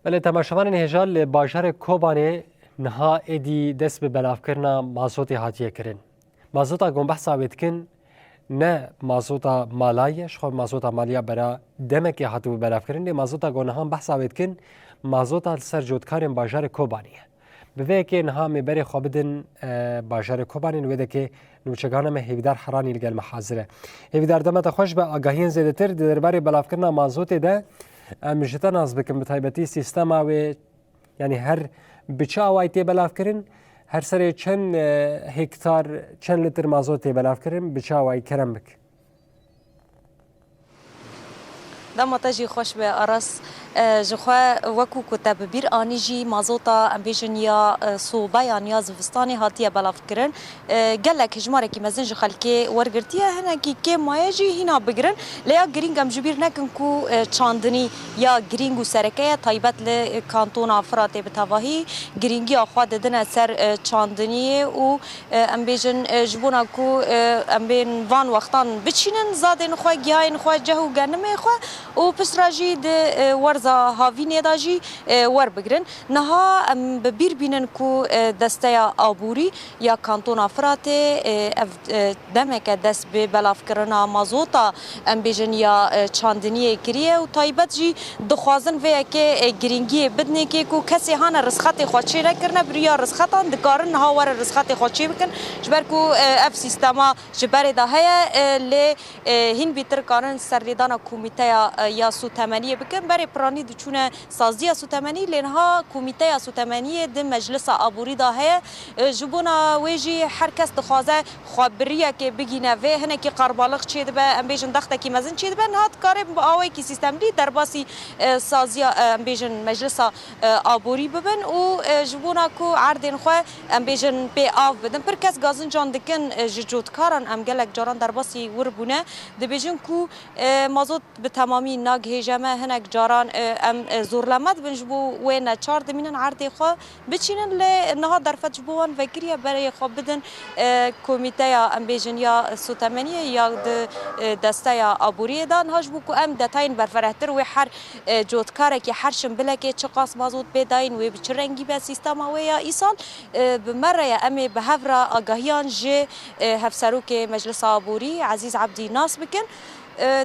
بله تماشاوان هجال باجار کوبانه نها ادی دست به بلاف کرنا مازوت هاتیه کرن مازوتا گم بحثا ویدکن نه مازوتا مالایش خو مازوتا مالیا برا دمک هاتو به بلاف کرن مازوتا گو نها بحثا ویدکن مازوتا سر جودکارن باجار کوبانه به که نها میبره خوابدن باجار کوبانه ویده که نوچگانه مه هیدار حرانی لگل محاضره هیدار دمت خوش به آگاهی زیاده تر درباره بلاف کرنا مازوت ده مجتمع ناز بکن بتایبەتی سیستما و یعنی هر بچه آوای تی بلاف کرن هر سری چند هکتار چند لیتر مازوت تی بلاف کرن بچه آوای کرم بک. دم تجي خوش به أرس جخوا وكو كتاب بير آني جي مازوتا أمبيجن يا صوبا يعني يا زفستاني هاتيا بلاف كرن قالك هجمارة كي مزنج خلكي ورقرتيا هنا كي ما يجي هنا بقرن ليا جرينج أم جبير نكن كو تشاندني يا جرينج وسركية طيبت لكانتونا فراتي بتواهي جرينجي أخواد دنا سر تشاندني و أمبيجن جبونا كو أمبين فان وقتان بتشينن زادن خوا جاين خوا جهو جنمي خوا و پسراجی د ورزا هاوینه داجی ور بگرن نها ببیر بینن کو دسته آبوری یا کانتون فرات دمک دست به بلاف کرنا مازوتا ام بیجن یا چاندنی کریه و تایبت جی دخوازن و که گرینگی بدنه که کو کسی هان رسخت خودچی نکرنه بریا رسختان دکارن نها ور رسخت خودچی بکن جبر کو اف سیستما جبر ده هيا ل هین بیتر کارن سردان کمیته یا سوتمنی بکن برای پرانی دچونه سازی سوتمنی لنها کمیته سوتمنی د مجلس آبوری ده هيا جبونا ویجی هر کس دخوازه خبریه که بگینه و هنه که قربالغ چید به ام بیجن دخته کی مزن چید به نهاد کار آوی کی سیستم دی در باسی سازی ام بیجن مجلس آبوری ببن و جبونا کو عردن خو ام بیجن به آف بدن پر کس گازن جان دکن جوت کارن ام گلک جاران در باسی ور بونه د بیجن کو مازوت به تمامی ناگ هجمه هنک جاران ام زورلمت بنجبو و نچار دمینن عرض خو بچینن ل نها در فتجبوان وکریه برای خو بدن کمیته ام بیجن یا سوتمنی یا دسته آبوری دان هاجبو کو ام دتاین برفرهتر و هر جوتکاره که هر شنبله که چه قاس مازوت بداین و به رنگی به سیستم و یا ایسان بمره ام به هفرا آگاهیان ج هفسرو که مجلس آبوری عزیز عبدی ناس بکن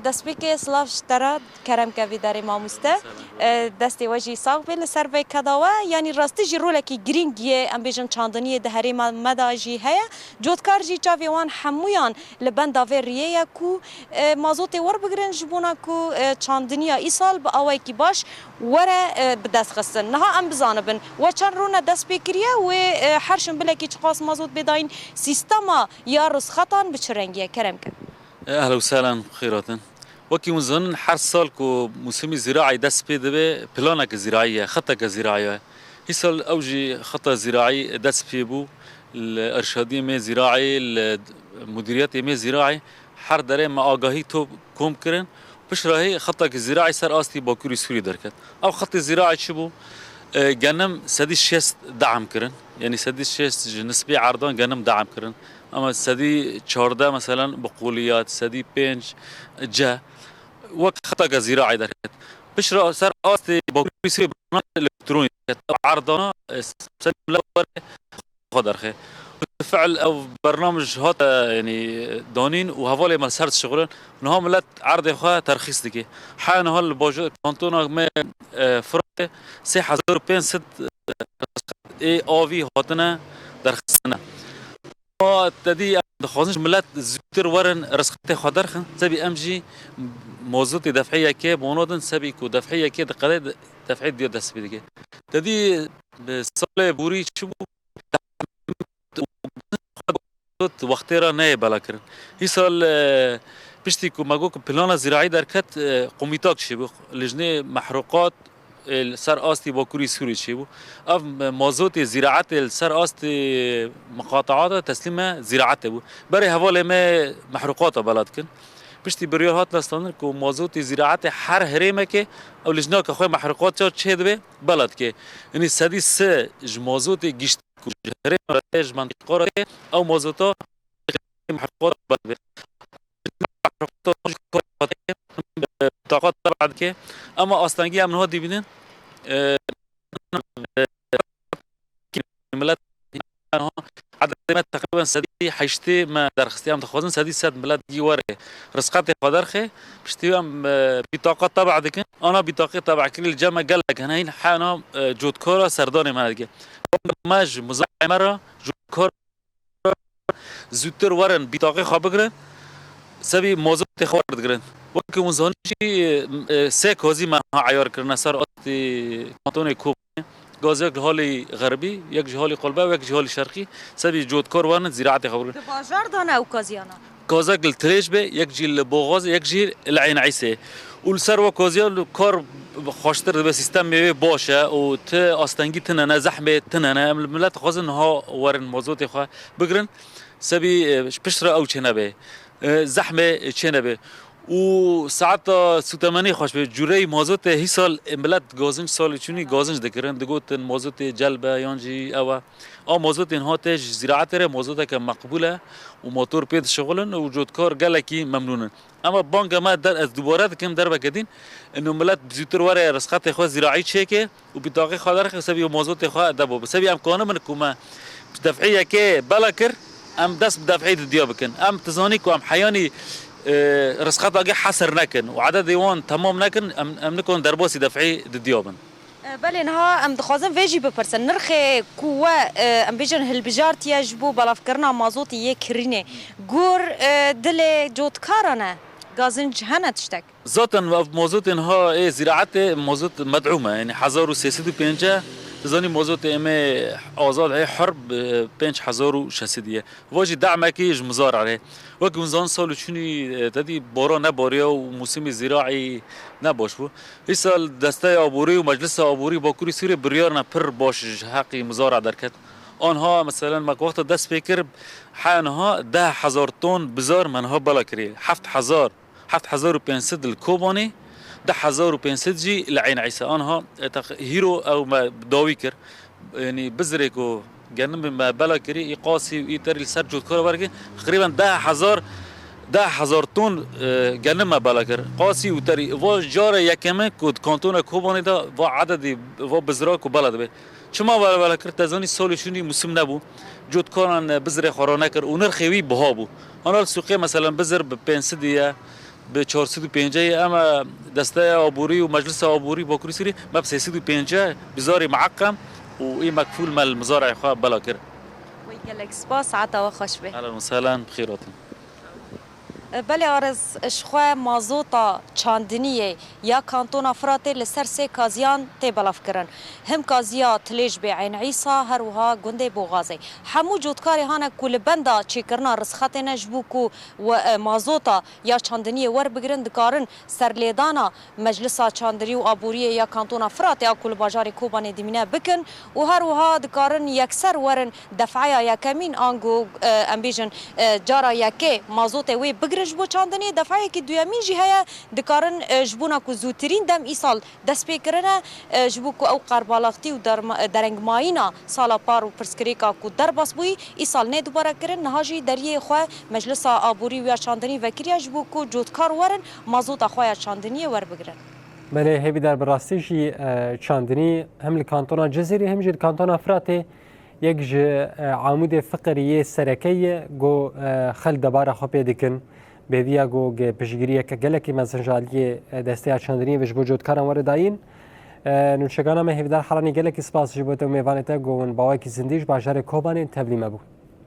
دست بکی سلاف شترا کرم که ویداری ماموسته دستی وجی ساق بیل سر به کداوه یعنی راستی جی روله کی گرینگیه ام بیجن چاندنی دهری مدا جی هیا جوتکار جی چاوی وان حمویان لبند داوی ریه کو مازوت ور بگرن جبونا کو چاندنی ایسال با اوی کی باش وره بدست خستن نها ام بزانبن و چند رونه دست بکریه و هرشن بله کی چقاس مازوت بداین سیستما یا رسختان بچرنگیه کرم که اهلا وسهلا خيرات وكي مزن حر سال كو موسمي زراعي دس بيدبه بلانك زراعيه خطك زراعيه هيسال اوجي خطه زراعي دس بيبو الارشاديه مي زراعي المديريات مي زراعي حر دره ما آگاهی تو كوم كرن بش راهي خطك زراعي سر استي باكوري سوري دركت او خط زراعي شبو جنم سدي شيست دعم كرن يعني سدي شيست نسبي عرضان جنم دعم كرن اما سدي 14 مثلا بقوليات سدي بينج جا وقت خطا زراعي دركت بشرا سر استي بوكسي برنامج الكتروني عرضنا سلم خدرخه بالفعل او برنامج هات يعني دونين وهفولي ما صارت شغلن انهم لا عرض خا ترخيص دكي حان هول بوجو كونتونا ما فرت 3500 اي او في هاتنا درخصنا تدي خصوصا ملات زتر ورن رسخت خضرخن سبي امجي موزوت دفعيه كي بونودن سبي كو دفعيه كي دقه دفعيه دي دسبي دكي تدي بصله بوري شبو وقتها نه بالاکرن هیسال پشتی که مگو که پلان زراعی درکت قومیتاک شبو لجنه محروقات سر آستی باکوری سوری شبو اف موضوع زراعت سر آست مقاطعات تسلیم زراعت بو برای حواله ما محروقات بلاد کن پشتی بریار هات نستانر که موضوع زراعت هر هرمه که او لجنه که خواه محروقات چه به بلاد که یعنی سدی سه موضوع گشت هرم رایج منطقه او موضوعات محروقات بلاد طاقات بعد که اما اصلنگی هم نها دیبینن ما تقریبا سدی حشته ما درخستی هم تخوازن سدی صد ملت دیواره رزقات خدرخه پشتی هم بطاقه تبع دکن آنا بطاقه تبع کلی الجمع قلق هنین حانا جودکارا سردان من دیگه ماج مزاحم مرا جودکار زودتر ورن بطاقه خواب بگرن سبی موضوع تخوارد گرن وقتی منزونی سه کازی ما عیار کردن سر آتی کانتون کوب گاز یک جهالی غربی یک جهالی قلبه و یک جهالی شرقی سبی جودکار ورن زراعت خبرن بازار دانه او کازیانا کازاک التریش به یک جیل بوغاز یک جیل العین عیسه والسر و کازیال کار خوشتر به سیستم میوه باشه و ت آستنگی تننه زحمه تننه ملت خواستن ها ورن موضوع خوا بگرن سبی پشتر او چنه به زحمه چنه به و ساعت سوتمانی خوش به جوری موضوع هی سال ملت گازنج سال چونی گازنج دکرن دگوت موضوع جلبه یانجی او موضوع اینها تج زراعت ره موضوع که مقبوله و موتور پید شغلن و جودکار گلکی ممنونن اما بانک ما در از دوباره کم در بکدین انه ملت زودتر وره رسخت خو زراعی چکه و بطاقه خادر حسابی موضوع خو دبو سبی امکانه من کومه دفعیه که بلاکر ام دست بدفعی دیابکن ام تزانی کو ام حیانی رسخات اگه حصر نکن و عدد دیوان تمام نکن ام نکن درباسی دفعی دیابن بله نها ام دخوازن ویجی بپرسن نرخ کوه ام بیجن هلبجارت یجبو بلاف کرنا مازوت یکرینه گور دل جودکارانه گازنج هنه تشتک ذاتا موضوع اینها زراعت موضوع مدعومه یعنی 1350 تزانی موضوع امه آزاد های حرب 5600 واجی دعمه کیش مزار عليه وقت منزان سال چونی تدی بارا نباریا و موسم زراعی نباش بو این سال دسته آبوری و مجلس آبوری با کوری سوری بریار پر باش حقی مزارع درکت آنها مثلا ما وقت دست فکر حانها 10,000 تن بزار منها بالا کری 7500 الكوباني 10,500 جي لعين عيسى انها هيرو او ما داوي كر يعني بزريكو جنب ما بلا كري يقاسي ويتر السر جود كره بركي تقريبا 10,000 تن جنب ما بلا كر قاسي وتري و جار يكمه كود كانتون كوباني دا و عدد و بزراك وبلد به چما بلا كر تزاني سولشوني موسم نبو جود كان بزر خورانه كر ونرخوي بها بو انا السوقيه مثلا بزر ب 500 به 450 اما دسته عبوری و مجلس عبوری با کوری سری ما ب 350 بزاری معقم و این مکفول مال مزارع خو بلا کر ويقلك سباس عطا خوش به اهلا وسهلا بخيرات بله آرز اشخوا مازوتا چاندنیه یا کانتونا فراته لسر سه کازیان تی بلاف کرن هم کازیا تلیج به عین عیسا هر وها گنده بوغازه همو جودکاری هانا کل بندا چی کرنا رسخت نجبو کو و مازوتا یا چاندنیه ور بگرن دکارن سر لیدانا مجلسا چاندنی و آبوریه یا کانتونا فراته یا کل باجار کوبان دیمینه بکن و هر وها دکارن یکسر ورن دفعه یا کمین آنگو امبیجن جارا یکه مازوت وی بگرن جبو چاندنی دفعه که دویمین جی هیا دکارن جبونا کو زوترین دم ایسال دست پیکرنه جبو کو او قربالاختی و درنگ ماینا سالا پار و پرسکریکا کو در باس بوی ایسال نه دوباره کرن نهاجی دریه خو مجلس آبوری و چاندنی وکریا جبو کو جودکار ورن مازوت خو چاندنی ور بگرن بله هیوی در براستیشی چاندنی هم لکانتونا جزیری هم جد کانتونا فراته یک عمود فقریه سرکیه گو خل دبار خوبه دکن بهویا گو پشگیریه که گلکی مزنجالیه دسته چاندنی وش بو جودکاران ورداین نوشگانم هیوی در حالانی گلکی سپاس جبوت و میوانتا گون باوی که زندیش باجار کوبانی تبلیمه بود